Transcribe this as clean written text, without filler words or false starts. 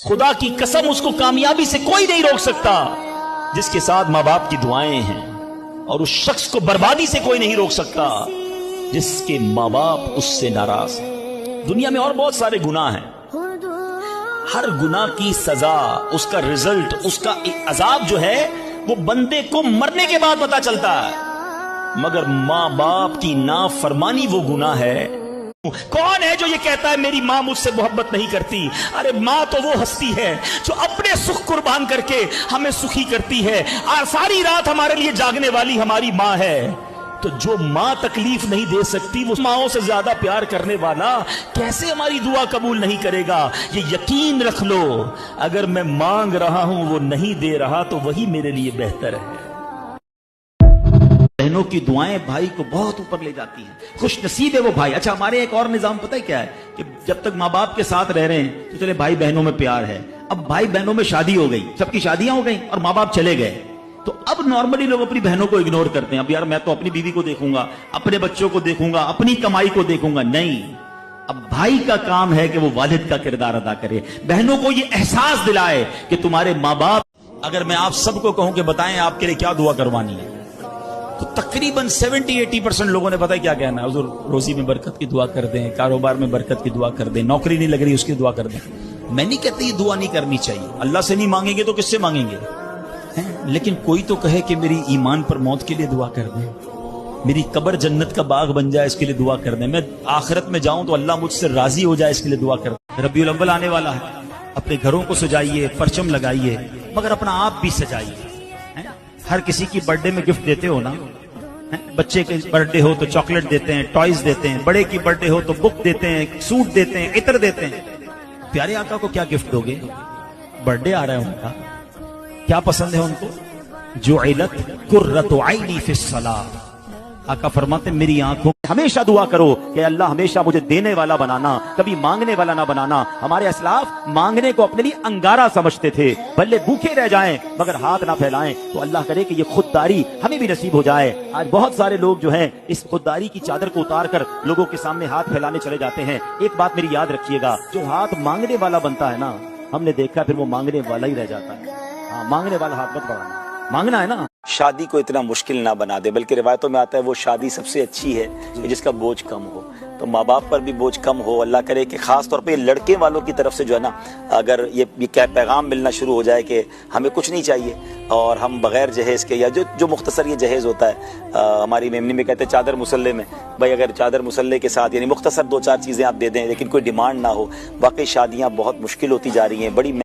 खुदा की कसम उसको कामयाबी से कोई नहीं रोक सकता जिसके साथ माँ बाप की दुआएं हैं, और उस शख्स को बर्बादी से कोई नहीं रोक सकता जिसके माँ बाप उससे नाराज हैं। दुनिया में और बहुत सारे गुनाह हैं, हर गुनाह की सजा, उसका रिजल्ट, उसका अजाब जो है वो बंदे को मरने के बाद पता चलता है, मगर माँ बाप की नाफरमानी वो गुनाह है। कौन है जो ये कहता है मेरी माँ मुझसे मोहब्बत नहीं करती? अरे माँ तो वो हस्ती है जो अपने सुख कुर्बान करके हमें सुखी करती है, और सारी रात हमारे लिए जागने वाली हमारी माँ है। तो जो माँ तकलीफ नहीं दे सकती, वो माँओं से ज्यादा प्यार करने वाला कैसे हमारी दुआ कबूल नहीं करेगा? ये यकीन रख लो, अगर मैं मांग रहा हूं वो नहीं दे रहा तो वही मेरे लिए बेहतर है। बहनों की दुआएं भाई को बहुत ऊपर ले जाती हैं, खुश नसीब है वो भाई। अच्छा, हमारे एक और निजाम पता है क्या है कि जब तक माँ बाप के साथ रह रहे हैं तो चले भाई बहनों में प्यार है। अब भाई बहनों में शादी हो गई, सबकी शादियां हो गई और माँ बाप चले गए, तो अब नॉर्मली लोग अपनी बहनों को इग्नोर करते हैं। अब यार मैं तो अपनी बीवी को देखूंगा, अपने बच्चों को देखूंगा, अपनी कमाई को देखूंगा। नहीं, अब भाई का काम है कि वो वालिद का किरदार अदा करे, बहनों को ये एहसास दिलाए कि तुम्हारे माँ बाप। अगर मैं आप सबको कहूं कि बताएं आपके लिए क्या दुआ करवानी है, तो तकरीबन 70-80% लोगों ने पता है क्या कहना है? हुजूर रोजी में बरकत की दुआ कर दें, कारोबार में बरकत की दुआ कर दें, नौकरी नहीं लग रही उसकी दुआ कर दें। मैं नहीं कहती ये दुआ नहीं करनी चाहिए, अल्लाह से नहीं मांगेंगे तो किससे मांगेंगे? लेकिन कोई तो कहे कि मेरी ईमान पर मौत के लिए दुआ कर दें, मेरी कब्र जन्नत का बाग बन जाए इसके लिए दुआ कर दें, मैं आखिरत में जाऊं तो अल्लाह मुझसे राजी हो जाए इसके लिए दुआ कर दें। रबीउल अव्वल आने वाला है, अपने घरों को सजाइए, परचम लगाइए, मगर अपना आप भी सजाइए। हर किसी की बर्थडे में गिफ्ट देते हो ना, बच्चे के बर्थडे हो तो चॉकलेट देते हैं, टॉयज देते हैं, बड़े की बर्थडे हो तो बुक देते हैं, सूट देते हैं, इत्र देते हैं। प्यारे आका को क्या गिफ्ट दोगे? बर्थडे आ रहा है उनका, क्या पसंद है उनको? जुइलत कुर्रतु ऐनी फिस सलाह। आका फरमाते मेरी आंखों हमेशा दुआ करो कि अल्लाह हमेशा मुझे देने वाला बनाना, कभी मांगने वाला ना बनाना। हमारे असलाफ मांगने को अपने लिए अंगारा समझते थे, भले भूखे रह जाएं मगर हाथ ना फैलाएं। तो अल्लाह करे कि ये खुददारी हमें भी नसीब हो जाए। आज बहुत सारे लोग जो हैं इस खुददारी की चादर को उतार कर लोगों के सामने हाथ फैलाने चले जाते हैं। एक बात मेरी याद रखिएगा, जो हाथ मांगने वाला बनता है ना, हमने देखा फिर वो मांगने वाला ही रह जाता है। हाँ, मांगने वाला हाथ मत बढ़ाना, मांगना है ना। शादी को इतना मुश्किल ना बना दे, बल्कि रिवायतों में आता है वो शादी सबसे अच्छी है कि जिसका बोझ कम हो। तो माँ बाप पर भी बोझ कम हो। अल्लाह करे कि खास तौर पे लड़के वालों की तरफ से जो है ना, अगर ये क्या पैगाम मिलना शुरू हो जाए कि हमें कुछ नहीं चाहिए और हम बगैर जहेज़ के, या जो मुख्तसर ये जहेज़ होता है, हमारी मेमनी में कहते हैं चादर मुसल्ले में, भाई अगर चादर मुसल्ले के साथ यानी मुख्तसर 2-4 चीज़ें आप दे दें लेकिन कोई डिमांड ना हो, वाकई शादियाँ बहुत मुश्किल होती जा रही हैं। बड़ी